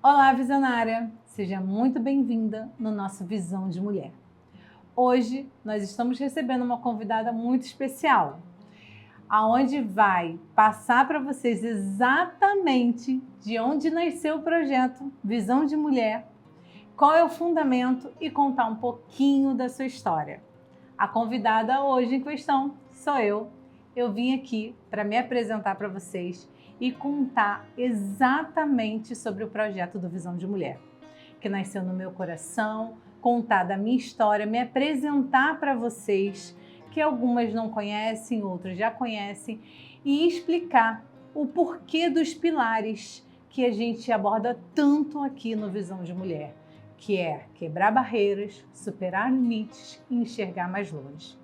Olá, visionária! Seja muito bem-vinda no nosso Visão de Mulher. Hoje nós estamos recebendo uma convidada muito especial, aonde vai passar para vocês exatamente de onde nasceu o projeto Visão de Mulher, qual é o fundamento e contar um pouquinho da sua história. A convidada hoje em questão sou eu. Eu vim aqui para me apresentar para vocês e contar exatamente sobre o projeto do Visão de Mulher, que nasceu no meu coração, contar da minha história, me apresentar para vocês, que algumas não conhecem, outras já conhecem, e explicar o porquê dos pilares que a gente aborda tanto aqui no Visão de Mulher, que é quebrar barreiras, superar limites e enxergar mais longe.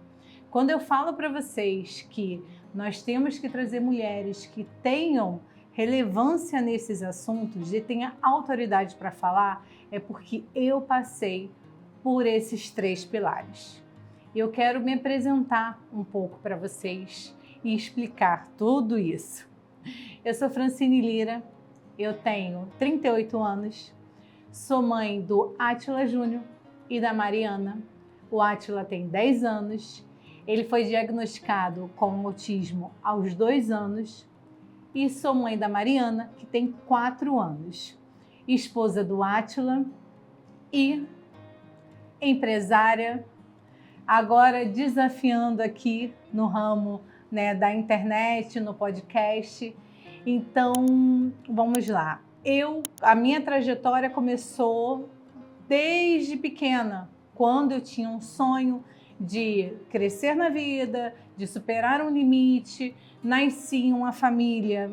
Quando eu falo para vocês que nós temos que trazer mulheres que tenham relevância nesses assuntos e tenham autoridade para falar, é porque eu passei por esses 3 pilares. Eu quero me apresentar um pouco para vocês e explicar tudo isso. Eu sou Francine Lira, eu tenho 38 anos, sou mãe do Átila Júnior e da Mariana. O Átila tem 10 anos. Ele foi diagnosticado com autismo aos 2 anos e sou mãe da Mariana, que tem 4 anos, esposa do Átila e empresária, agora desafiando aqui no ramo, né, da internet, no podcast. Então, vamos lá. A minha trajetória começou desde pequena, quando eu tinha um sonho de crescer na vida, de superar um limite. Nasci em uma família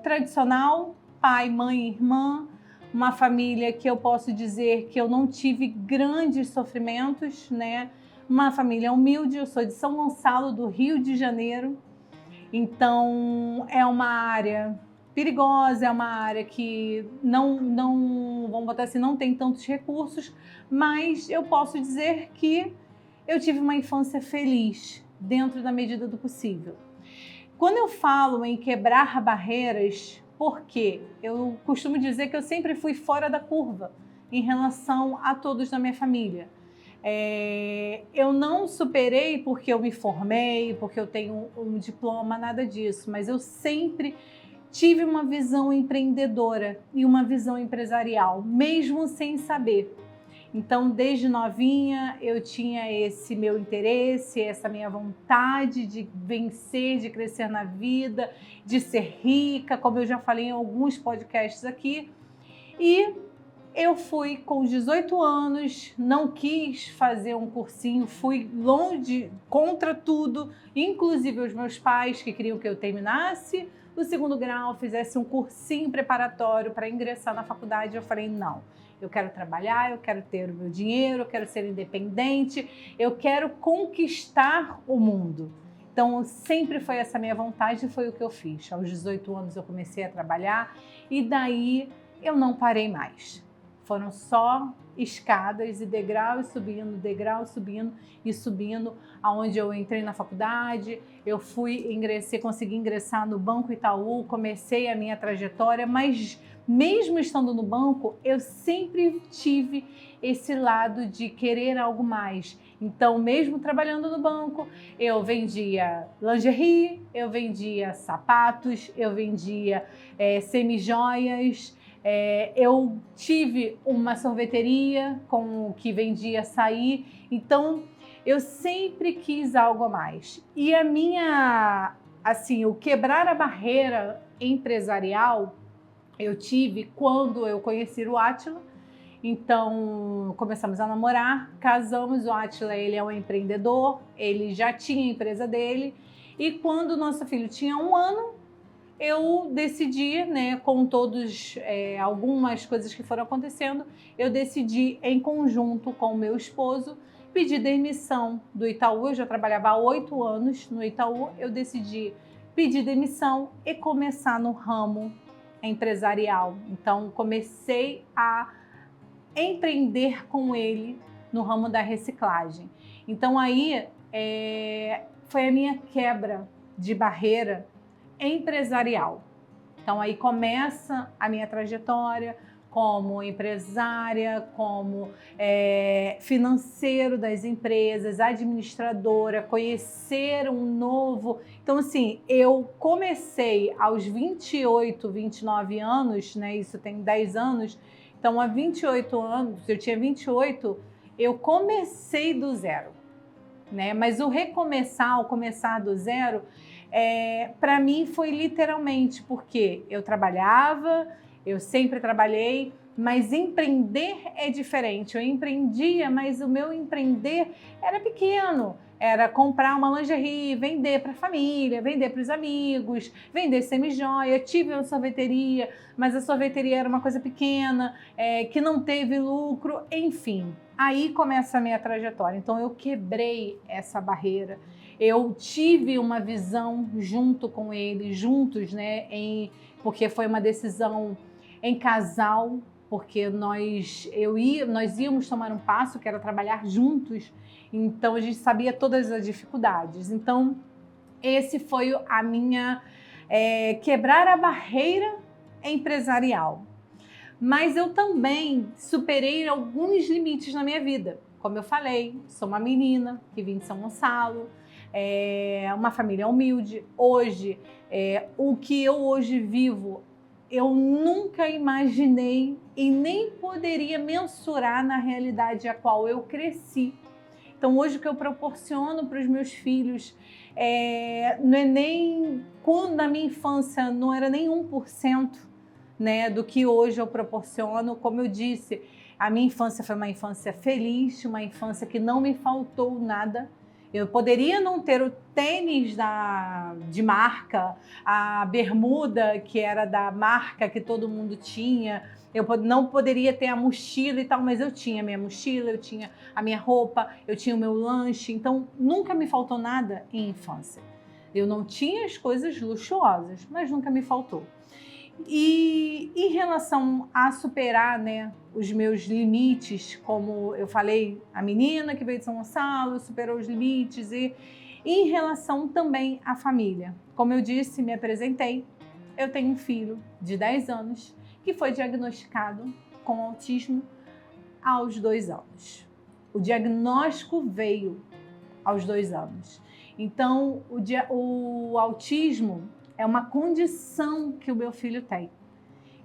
tradicional, pai, mãe, irmã, uma família que eu posso dizer que eu não tive grandes sofrimentos, né? Uma família humilde. Eu sou de São Gonçalo, do Rio de Janeiro, então é uma área perigosa, é uma área que vamos botar assim, não tem tantos recursos, mas eu posso dizer que eu tive uma infância feliz, dentro da medida do possível. Quando eu falo em quebrar barreiras, porque eu costumo dizer que eu sempre fui fora da curva em relação a todos da minha família. Eu não superei porque eu me formei, porque eu tenho um diploma, nada disso, mas eu sempre tive uma visão empreendedora e uma visão empresarial, mesmo sem saber. Então, desde novinha, eu tinha esse meu interesse, essa minha vontade de vencer, de crescer na vida, de ser rica, como eu já falei em alguns podcasts aqui. E eu fui com 18 anos, não quis fazer um cursinho, fui longe, contra tudo, inclusive os meus pais que queriam que eu terminasse o 2º grau, fizesse um cursinho preparatório para ingressar na faculdade. Eu falei, não, eu quero trabalhar, eu quero ter o meu dinheiro, eu quero ser independente, eu quero conquistar o mundo. Então, sempre foi essa minha vontade e foi o que eu fiz. Aos 18 anos eu comecei a trabalhar e daí eu não parei mais. Foram só escadas e degraus subindo e subindo, aonde eu entrei na faculdade, eu consegui ingressar no Banco Itaú, comecei a minha trajetória, mas mesmo estando no banco, eu sempre tive esse lado de querer algo mais. Então, mesmo trabalhando no banco, eu vendia lingerie, eu vendia sapatos, eu vendia semijoias. Eu tive uma sorveteria que vendia açaí, então eu sempre quis algo a mais. E o quebrar a barreira empresarial eu tive quando eu conheci o Átila. Então começamos a namorar, casamos. O Átila, ele é um empreendedor, ele já tinha a empresa dele, e quando o nosso filho tinha 1 ano, eu decidi, né, com algumas coisas que foram acontecendo, eu decidi, em conjunto com o meu esposo, pedir demissão do Itaú. Eu já trabalhava há 8 anos no Itaú, eu decidi pedir demissão e começar no ramo empresarial. Então, comecei a empreender com ele no ramo da reciclagem. Então, aí foi a minha quebra de barreira empresarial. Então aí começa a minha trajetória, como empresária, como financeiro das empresas, administradora, conhecer um novo... Então, assim, eu comecei aos 28, 29 anos, né? Isso tem 10 anos. Então, há 28 anos, eu tinha 28, eu comecei do zero, né? Mas o recomeçar, o começar do zero, para mim foi literalmente porque eu trabalhava, eu sempre trabalhei, mas empreender é diferente. Eu empreendia, mas o meu empreender era pequeno. Era comprar uma lingerie, vender para a família, vender para os amigos, vender semi-joia. Tive uma sorveteria, mas a sorveteria era uma coisa pequena, que não teve lucro, enfim. Aí começa a minha trajetória. Então eu quebrei essa barreira. Eu tive uma visão junto com ele, juntos, né? Porque foi uma decisão em casal, porque nós íamos tomar um passo, que era trabalhar juntos, então a gente sabia todas as dificuldades. Então, esse foi a minha quebrar a barreira empresarial. Mas eu também superei alguns limites na minha vida. Como eu falei, sou uma menina que vim de São Gonçalo, uma família humilde. Hoje, o que eu hoje vivo, eu nunca imaginei e nem poderia mensurar na realidade a qual eu cresci. Então, hoje o que eu proporciono para os meus filhos não é nem... Quando na minha infância não era nem 1%, né, do que hoje eu proporciono. Como eu disse, a minha infância foi uma infância feliz, uma infância que não me faltou nada. Eu poderia não ter o tênis de marca, a bermuda que era da marca que todo mundo tinha, eu não poderia ter a mochila e tal, mas eu tinha a minha mochila, eu tinha a minha roupa, eu tinha o meu lanche, então nunca me faltou nada em infância. Eu não tinha as coisas luxuosas, mas nunca me faltou. E em relação a superar, né, os meus limites, como eu falei, a menina que veio de São Gonçalo superou os limites, e em relação também à família. Como eu disse, me apresentei, eu tenho um filho de 10 anos que foi diagnosticado com autismo aos 2 anos. O diagnóstico veio aos 2 anos. Então, o autismo é uma condição que o meu filho tem.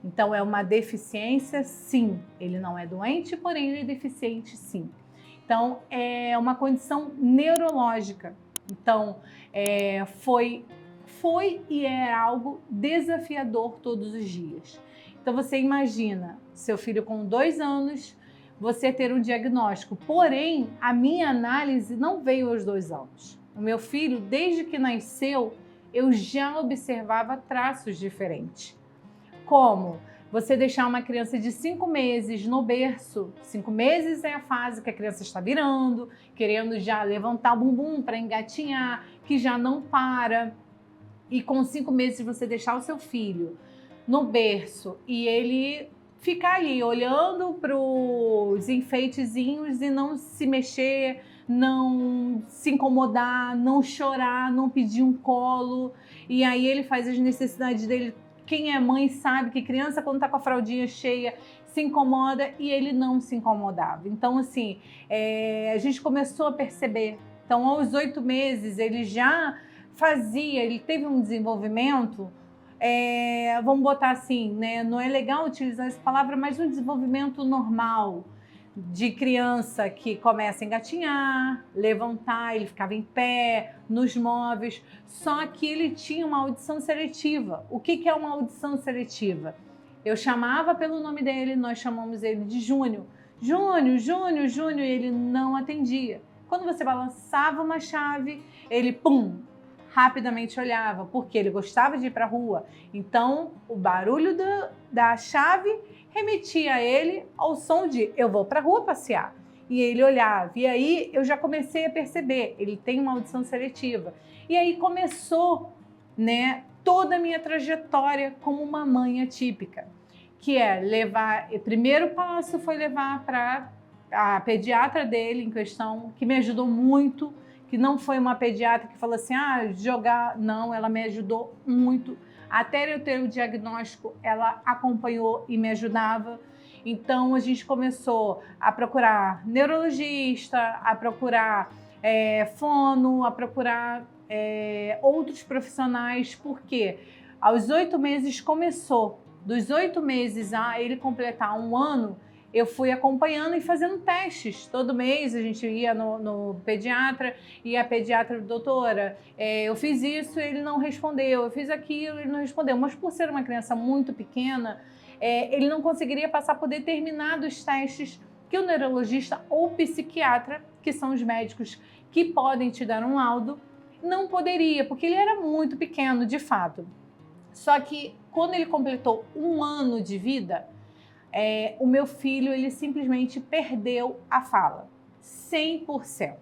Então, é uma deficiência, sim. Ele não é doente, porém ele é deficiente, sim. Então, é uma condição neurológica. Então, foi e é algo desafiador todos os dias. Então, você imagina seu filho com 2 anos, você ter um diagnóstico. Porém, a minha análise não veio aos 2 anos. O meu filho, desde que nasceu, eu já observava traços diferentes. Como você deixar uma criança de 5 meses no berço. 5 meses é a fase que a criança está virando, querendo já levantar o bumbum para engatinhar, que já não para. E com 5 meses você deixar o seu filho no berço e ele ficar ali olhando para os enfeitezinhos e não se mexer, não se incomodar, não chorar, não pedir um colo. E aí ele faz as necessidades dele. Quem é mãe sabe que criança, quando está com a fraldinha cheia, se incomoda, e ele não se incomodava. Então, assim, a gente começou a perceber. Então, aos 8 meses, ele já fazia, ele teve um desenvolvimento, vamos botar assim, né? Não é legal utilizar essa palavra, mas um desenvolvimento normal de criança que começa a engatinhar, levantar, ele ficava em pé, nos móveis, só que ele tinha uma audição seletiva. O que é uma audição seletiva? Eu chamava pelo nome dele, nós chamamos ele de Júnior. Júnior, Júnior, Júnior, e ele não atendia. Quando você balançava uma chave, ele, pum, rapidamente olhava, porque ele gostava de ir para a rua. Então, o barulho da chave remetia ele ao som de eu vou para a rua passear. E ele olhava. E aí eu já comecei a perceber, ele tem uma audição seletiva. E aí começou, né, toda a minha trajetória como uma mãe atípica, que é levar... O primeiro passo foi levar para a pediatra dele em questão, que me ajudou muito, que não foi uma pediatra que falou assim, jogar... Não, ela me ajudou muito. Até eu ter o diagnóstico, ela acompanhou e me ajudava. Então, a gente começou a procurar neurologista, a procurar fono, a procurar outros profissionais, porque aos 8 meses começou. Dos 8 meses a ele completar 1 ano, eu fui acompanhando e fazendo testes. Todo mês a gente ia no pediatra e a pediatra, doutora, eu fiz isso, ele não respondeu, eu fiz aquilo, ele não respondeu. Mas por ser uma criança muito pequena, ele não conseguiria passar por determinados testes que o neurologista ou psiquiatra, que são os médicos que podem te dar um laudo, não poderia, porque ele era muito pequeno, de fato. Só que quando ele completou 1 ano de vida, o meu filho, ele simplesmente perdeu a fala, 100%.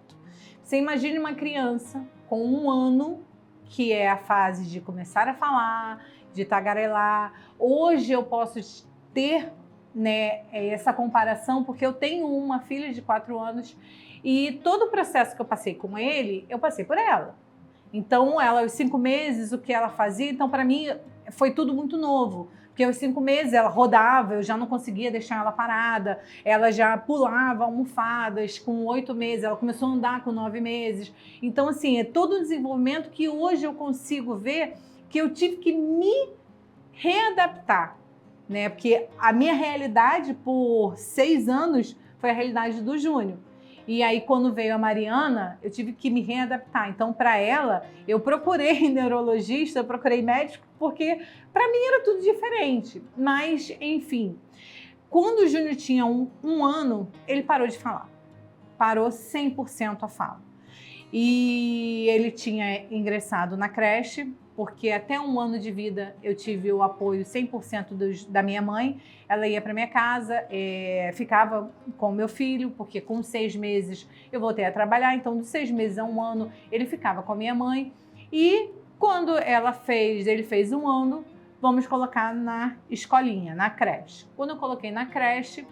Você imagine uma criança com 1 ano, que é a fase de começar a falar, de tagarelar. Hoje eu posso ter, né, essa comparação, porque eu tenho uma filha de 4 anos e todo o processo que eu passei com ele, eu passei por ela. Então, ela, aos 5 meses, o que ela fazia, então para mim foi tudo muito novo. Porque aos 5 meses ela rodava, eu já não conseguia deixar ela parada, ela já pulava almofadas com 8 meses, ela começou a andar com 9 meses. Então, assim, é todo um desenvolvimento que hoje eu consigo ver que eu tive que me readaptar, né? Porque a minha realidade por 6 anos foi a realidade do Júnior. E aí, quando veio a Mariana, eu tive que me readaptar. Então, para ela, eu procurei neurologista, eu procurei médico, porque para mim era tudo diferente. Mas, enfim, quando o Júnior tinha um ano, ele parou de falar. Parou 100% a fala. E ele tinha ingressado na creche, porque até 1 ano de vida eu tive o apoio 100% da minha mãe. Ela ia para minha casa, ficava com o meu filho, porque com 6 meses eu voltei a trabalhar, então dos 6 meses a 1 ano ele ficava com a minha mãe. E quando ele fez 1 ano, vamos colocar na escolinha, na creche. Quando eu coloquei na creche,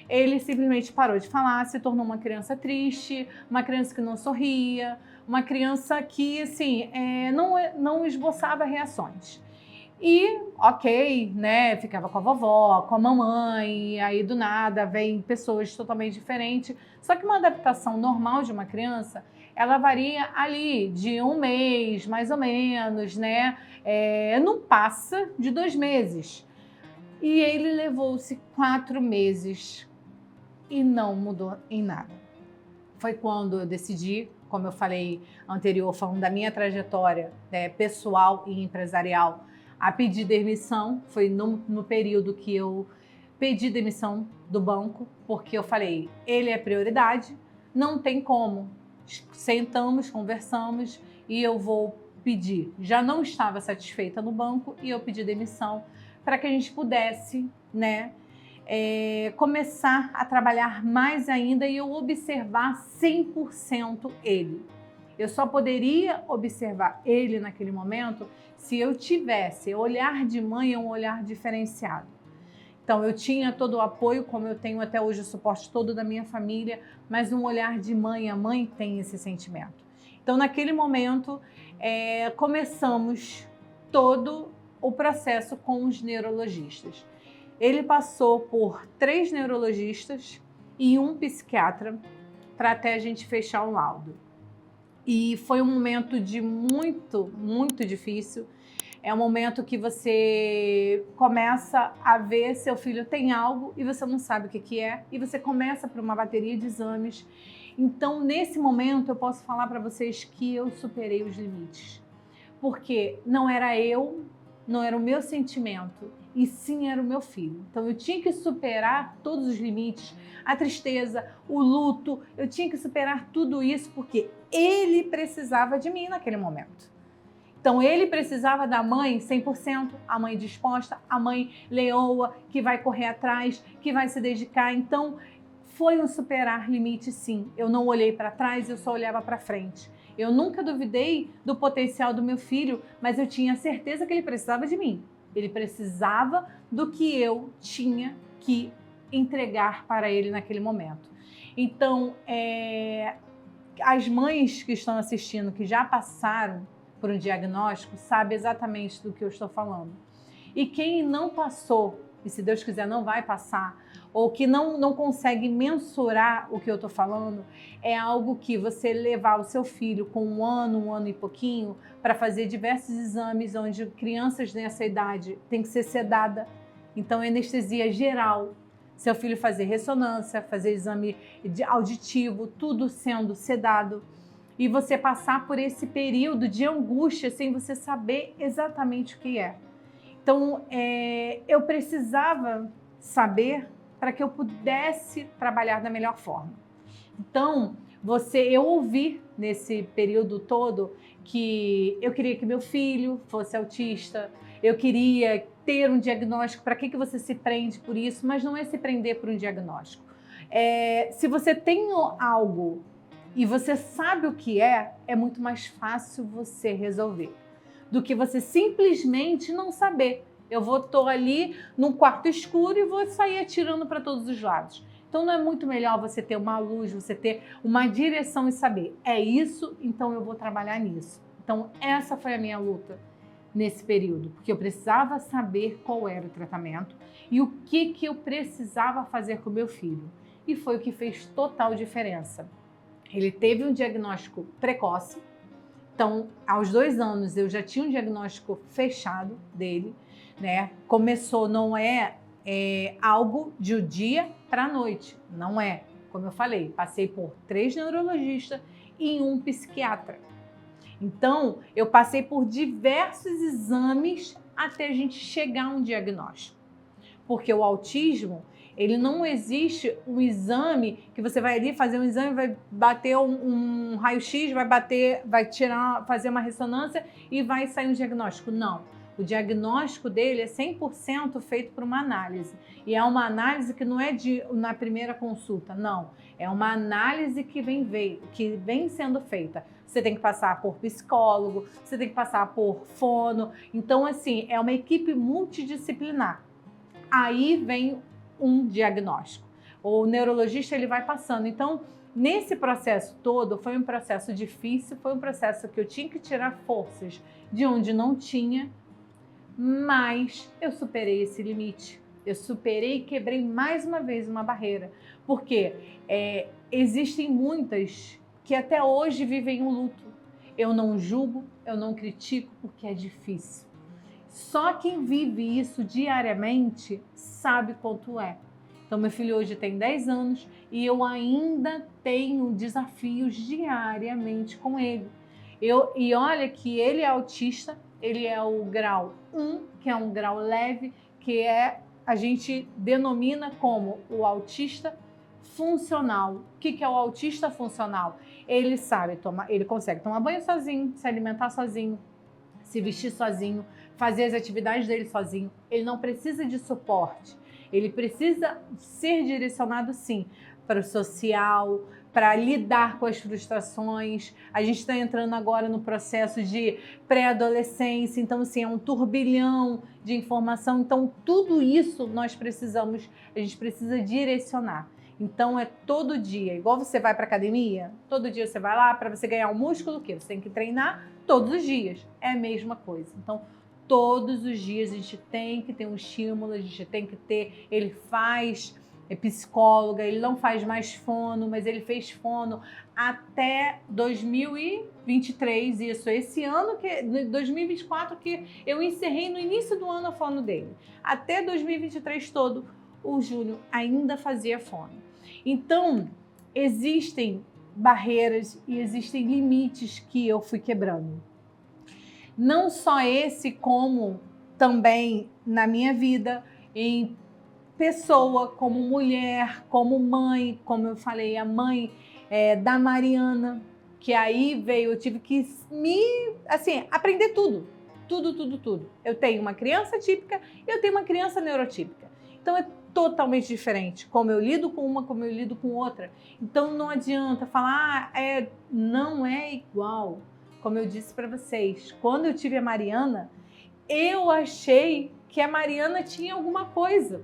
ele simplesmente parou de falar, se tornou uma criança triste, uma criança que não sorria, uma criança que, assim, não esboçava reações. E, ok, né, ficava com a vovó, com a mamãe, e aí do nada vem pessoas totalmente diferentes. Só que uma adaptação normal de uma criança, ela varia ali de 1 mês, mais ou menos, né? Não passa de 2 meses. E ele levou-se 4 meses e não mudou em nada. Foi quando eu decidi, como eu falei anterior, falando da minha trajetória, né, pessoal e empresarial, a pedir demissão. Foi no período que eu pedi demissão do banco, porque eu falei, ele é prioridade, não tem como. Sentamos, conversamos e eu vou pedir. Já não estava satisfeita no banco e eu pedi demissão para que a gente pudesse, né, começar a trabalhar mais ainda e eu observar 100% ele. Eu só poderia observar ele naquele momento se eu tivesse olhar de mãe, um olhar diferenciado. Então, eu tinha todo o apoio, como eu tenho até hoje o suporte todo da minha família, mas um olhar de mãe, a mãe tem esse sentimento. Então, naquele momento, começamos todo o processo com os neurologistas. Ele passou por 3 neurologistas e 1 psiquiatra para até a gente fechar o laudo. E foi um momento de muito, muito difícil. É um momento que você começa a ver seu filho tem algo e você não sabe o que é, e você começa por uma bateria de exames. Então, nesse momento, eu posso falar para vocês que eu superei os limites. Porque não era eu, não era o meu sentimento, e sim era o meu filho. Então eu tinha que superar todos os limites, a tristeza, o luto, eu tinha que superar tudo isso porque ele precisava de mim naquele momento. Então ele precisava da mãe 100%, a mãe disposta, a mãe leoa, que vai correr atrás, que vai se dedicar. Então foi um superar limite, sim. Eu não olhei para trás, eu só olhava para frente. Eu nunca duvidei do potencial do meu filho, mas eu tinha certeza que ele precisava de mim. Ele precisava do que eu tinha que entregar para ele naquele momento. Então, as mães que estão assistindo, que já passaram por um diagnóstico, sabem exatamente do que eu estou falando. E quem não passou, e se Deus quiser não vai passar, ou que não consegue mensurar o que eu estou falando, é algo que você levar o seu filho com um ano e pouquinho, para fazer diversos exames, onde crianças nessa idade têm que ser sedada. Então, anestesia geral. Seu filho fazer ressonância, fazer exame auditivo, tudo sendo sedado. E você passar por esse período de angústia sem você saber exatamente o que é. Então, eu precisava saber para que eu pudesse trabalhar da melhor forma. Então, eu ouvi nesse período todo que eu queria que meu filho fosse autista, eu queria ter um diagnóstico. Para que você se prende por isso? Mas não é se prender por um diagnóstico. Se você tem algo e você sabe o que é muito mais fácil você resolver do que você simplesmente não saber. Eu tô ali num quarto escuro e vou sair atirando para todos os lados. Então não é muito melhor você ter uma luz, você ter uma direção e saber, é isso, então eu vou trabalhar nisso. Então essa foi a minha luta nesse período, porque eu precisava saber qual era o tratamento e o que eu precisava fazer com o meu filho. E foi o que fez total diferença. Ele teve um diagnóstico precoce, então aos 2 anos eu já tinha um diagnóstico fechado dele, né? Começou, não é algo de um dia para a noite, não é. Como eu falei, passei por 3 neurologistas e 1 psiquiatra. Então, eu passei por diversos exames até a gente chegar a um diagnóstico. Porque o autismo, ele não existe um exame que você vai ali fazer um exame, vai bater um raio-x, vai tirar, fazer uma ressonância e vai sair um diagnóstico. Não. O diagnóstico dele é 100% feito por uma análise. E é uma análise que não é na primeira consulta, não. É uma análise que vem sendo feita. Você tem que passar por psicólogo, você tem que passar por fono. Então, assim, é uma equipe multidisciplinar. Aí vem um diagnóstico. O neurologista, ele vai passando. Então, nesse processo todo, foi um processo difícil, foi um processo que eu tinha que tirar forças de onde não tinha, mas eu superei esse limite. Eu superei e quebrei mais uma vez uma barreira. Porque existem muitas que até hoje vivem um luto. Eu não julgo, eu não critico, porque é difícil. Só quem vive isso diariamente sabe quanto é. Então, meu filho hoje tem 10 anos e eu ainda tenho desafios diariamente com ele. E olha que ele é autista, ele é o grau 1, que é um grau leve, que a gente denomina como o autista funcional. O que é o autista funcional? Ele ele consegue tomar banho sozinho, se alimentar sozinho, se vestir sozinho, fazer as atividades dele sozinho. Ele não precisa de suporte. Ele precisa ser direcionado, sim, para o social, para lidar com as frustrações. A gente está entrando agora no processo de pré-adolescência, então, assim, é um turbilhão de informação. Então, tudo isso a gente precisa direcionar. Então, é todo dia. Igual você vai para academia, todo dia você vai lá para você ganhar um músculo, o quê? Você tem que treinar todos os dias. É a mesma coisa. Então, todos os dias a gente tem que ter um estímulo, a gente tem que ter... Ele é psicóloga, ele não faz mais fono, mas ele fez fono até 2023, isso, esse ano, 2024, que eu encerrei no início do ano a fono dele. Até 2023 todo, o Júnior ainda fazia fono. Então, existem barreiras e existem limites que eu fui quebrando. Não só esse, como também na minha vida, em pessoa, como mulher, como mãe, como eu falei, a mãe da Mariana, que aí veio, eu tive que aprender tudo. Tudo. Eu tenho uma criança típica e eu tenho uma criança neurotípica. Então é totalmente diferente como eu lido com uma, como eu lido com outra. Então não adianta falar, não é igual. Como eu disse para vocês, quando eu tive a Mariana, eu achei que a Mariana tinha alguma coisa,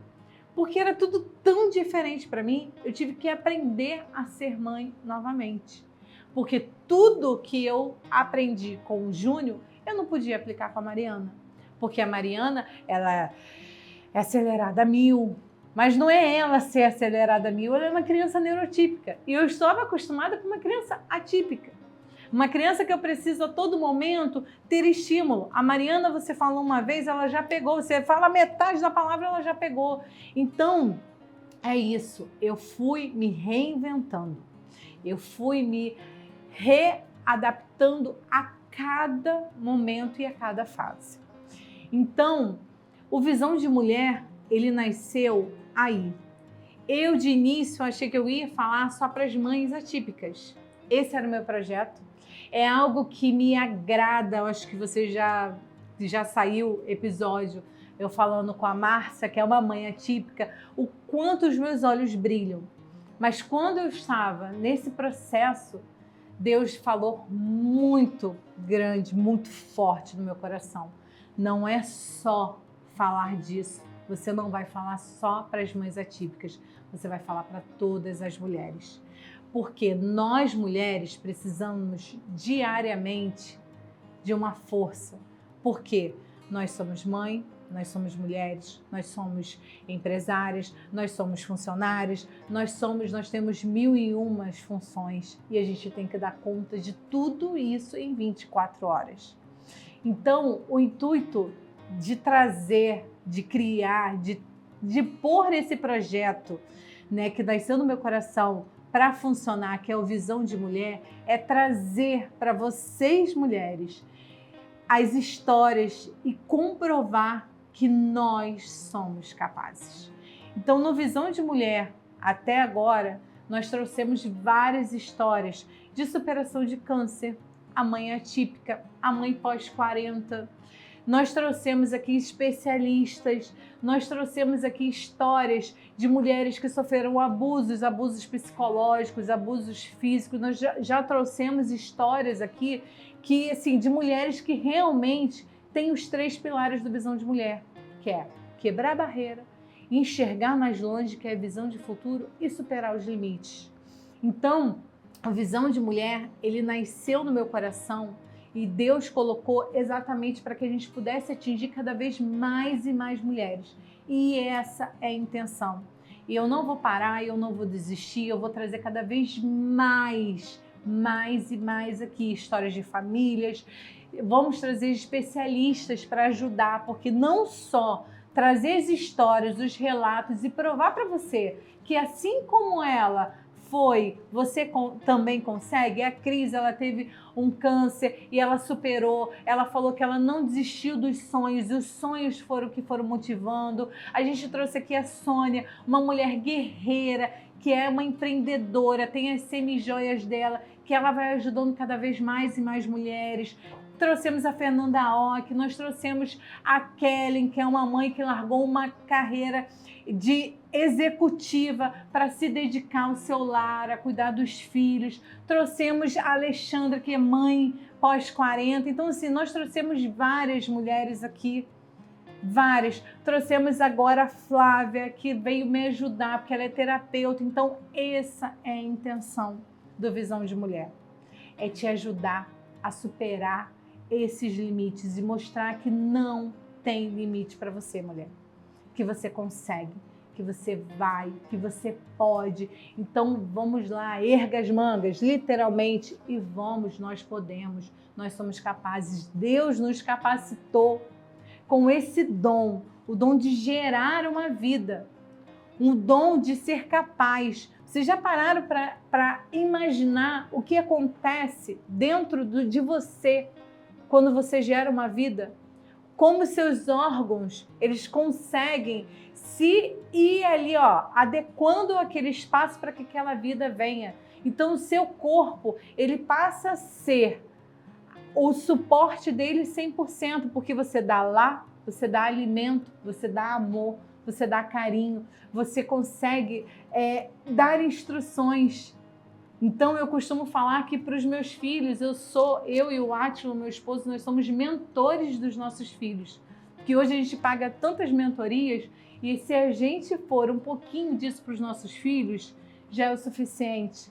porque era tudo tão diferente para mim. Eu tive que aprender a ser mãe novamente, porque tudo que eu aprendi com o Júnior, eu não podia aplicar com a Mariana, porque a Mariana, ela é acelerada a 1000, Mas não é ela ser acelerada a mil, ela é uma criança neurotípica. E eu estava acostumada com uma criança atípica. Uma criança que eu preciso a todo momento ter estímulo. A Mariana, você falou uma vez, ela já pegou. Você fala metade da palavra, ela já pegou. Então, é isso. Eu fui me reinventando. Eu fui me readaptando a cada momento e a cada fase. Então, o Visão de Mulher, ele nasceu aí. Eu, de início, achei que eu ia falar só para as mães atípicas. Esse era o meu projeto. É algo que me agrada. Eu acho que você já saiu episódio eu falando com a Márcia, que é uma mãe atípica, o quanto os meus olhos brilham. Mas quando eu estava nesse processo, Deus falou muito grande, muito forte no meu coração. Não é só falar disso. Você não vai falar só para as mães atípicas. Você vai falar para todas as mulheres. Porque nós mulheres precisamos diariamente de uma força. Porque nós somos mãe, nós somos mulheres, nós somos empresárias, nós somos funcionárias, nós temos 1001 funções e a gente tem que dar conta de tudo isso em 24 horas. Então, o intuito de trazer, de criar, de pôr esse projeto, né, que nasceu no meu coração para funcionar, que é o Visão de Mulher, é trazer para vocês, mulheres, as histórias e comprovar que nós somos capazes. Então, no Visão de Mulher, até agora, nós trouxemos várias histórias de superação de câncer, a mãe atípica, a mãe pós-40. Nós trouxemos aqui especialistas, nós trouxemos aqui histórias de mulheres que sofreram abusos psicológicos, abusos físicos. Nós já trouxemos histórias aqui que, assim, de mulheres que realmente têm os 3 pilares do Visão de Mulher, que é quebrar a barreira, enxergar mais longe, que é a visão de futuro, e superar os limites. Então, a Visão de Mulher, ele nasceu no meu coração e Deus colocou exatamente para que a gente pudesse atingir cada vez mais e mais mulheres. E essa é a intenção. E eu não vou parar, eu não vou desistir, eu vou trazer cada vez mais e mais aqui histórias de famílias. Vamos trazer especialistas para ajudar, porque não só trazer as histórias, os relatos e provar para você que assim como ela foi, você também consegue. A Cris, ela teve um câncer e ela superou. Ela falou que ela não desistiu dos sonhos e os sonhos foram o que foram motivando. A gente trouxe aqui a Sônia, uma mulher guerreira, que é uma empreendedora, tem as semi-joias dela, que ela vai ajudando cada vez mais e mais mulheres. Trouxemos a Fernanda Ock, nós trouxemos a Kellen, que é uma mãe que largou uma carreira de executiva para se dedicar ao seu lar, a cuidar dos filhos. Trouxemos a Alexandra, que é mãe pós-40. Então, assim, nós trouxemos várias mulheres aqui, várias. Trouxemos agora a Flávia, que veio me ajudar, porque ela é terapeuta. Então, essa é a intenção do Visão de Mulher. É te ajudar a superar esses limites e mostrar que não tem limite para você, mulher. Que você consegue, que você vai, que você pode. Então vamos lá, erga as mangas, literalmente, e vamos, nós podemos, nós somos capazes. Deus nos capacitou com esse dom, o dom de gerar uma vida, um dom de ser capaz. Vocês já pararam para imaginar o que acontece dentro de você quando você gera uma vida? Como seus órgãos, eles conseguem se ir ali, ó, adequando aquele espaço para que aquela vida venha. Então, o seu corpo, ele passa a ser o suporte dele 100%, porque você dá lá, você dá alimento, você dá amor, você dá carinho, você consegue dar instruções. Então, eu costumo falar que para os meus filhos, eu e o Átilo, meu esposo, nós somos mentores dos nossos filhos. Que hoje a gente paga tantas mentorias e se a gente for um pouquinho disso para os nossos filhos, já é o suficiente.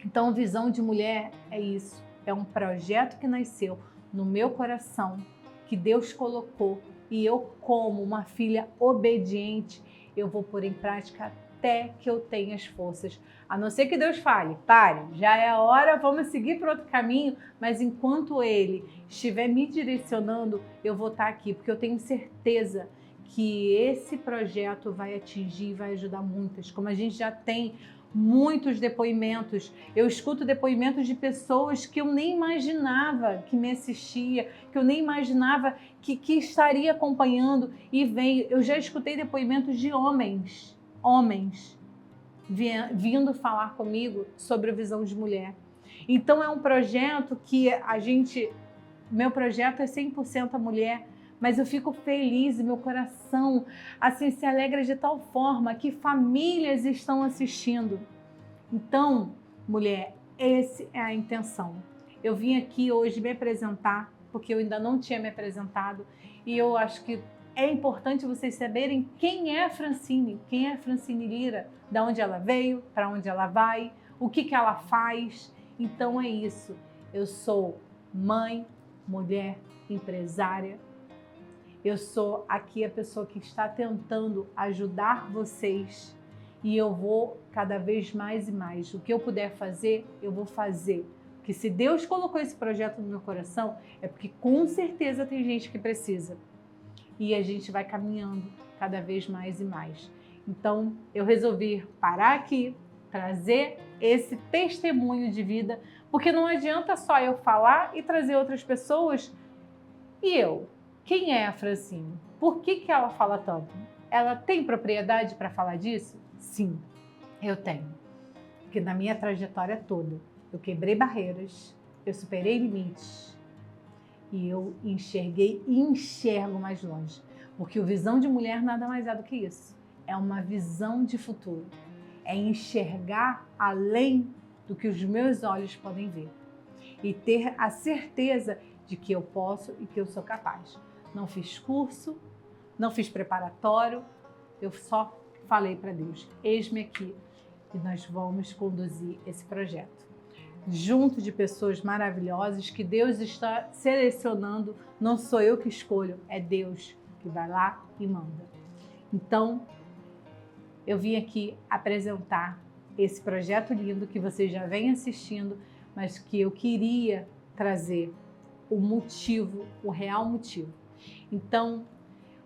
Então, Visão de Mulher é isso. É um projeto que nasceu no meu coração, que Deus colocou, e eu, como uma filha obediente, eu vou pôr em prática até que eu tenha as forças. A não ser que Deus fale, pare, já é a hora, vamos seguir para outro caminho, mas enquanto Ele estiver me direcionando, eu vou estar aqui, porque eu tenho certeza que esse projeto vai atingir e vai ajudar muitas, como a gente já tem muitos depoimentos. Eu escuto depoimentos de pessoas que eu nem imaginava que me assistia, que eu nem imaginava que estaria acompanhando e veio. Eu já escutei depoimentos de homens vindo falar comigo sobre a visão de mulher. Então é um projeto que meu projeto é 100% a mulher, mas eu fico feliz e meu coração assim se alegra de tal forma que famílias estão assistindo. Então, mulher, essa é a intenção. Eu vim aqui hoje me apresentar, porque eu ainda não tinha me apresentado, e eu acho que é importante vocês saberem quem é a Francine Lira, de onde ela veio, para onde ela vai, o que ela faz. Então é isso. Eu sou mãe, mulher, empresária. Eu sou aqui a pessoa que está tentando ajudar vocês e eu vou cada vez mais e mais. O que eu puder fazer, eu vou fazer. Porque se Deus colocou esse projeto no meu coração, é porque com certeza tem gente que precisa. E a gente vai caminhando cada vez mais e mais. Então, eu resolvi parar aqui, trazer esse testemunho de vida, porque não adianta só eu falar e trazer outras pessoas. E eu? Quem é a Francine? Por que ela fala tanto? Ela tem propriedade para falar disso? Sim, eu tenho. Porque na minha trajetória toda, eu quebrei barreiras, eu superei limites e eu enxerguei e enxergo mais longe. Porque o Visão de Mulher nada mais é do que isso. É uma visão de futuro. É enxergar além do que os meus olhos podem ver. E ter a certeza de que eu posso e que eu sou capaz. Não fiz curso, não fiz preparatório, eu só falei para Deus, eis-me aqui e nós vamos conduzir esse projeto. Junto de pessoas maravilhosas que Deus está selecionando, não sou eu que escolho, é Deus que vai lá e manda. Então, eu vim aqui apresentar esse projeto lindo que vocês já vêm assistindo, mas que eu queria trazer o motivo, o real motivo. Então,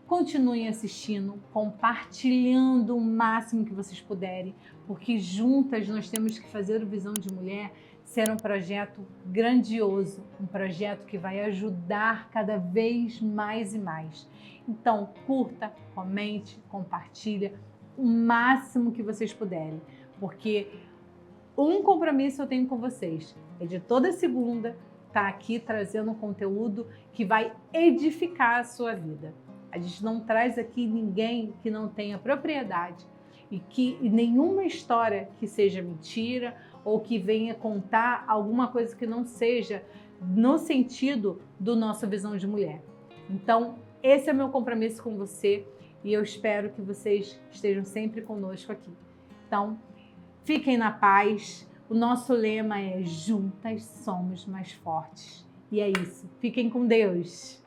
continuem assistindo, compartilhando o máximo que vocês puderem, porque juntas nós temos que fazer o Visão de Mulher ser um projeto grandioso, um projeto que vai ajudar cada vez mais e mais. Então, curta, comente, compartilha o máximo que vocês puderem, porque um compromisso eu tenho com vocês, é de toda segunda estar aqui trazendo um conteúdo que vai edificar a sua vida. A gente não traz aqui ninguém que não tenha propriedade e nenhuma história que seja mentira ou que venha contar alguma coisa que não seja no sentido do nosso Visão de Mulher. Então, esse é o meu compromisso com você e eu espero que vocês estejam sempre conosco aqui. Então, fiquem na paz. O nosso lema é: juntas somos mais fortes. E é isso. Fiquem com Deus.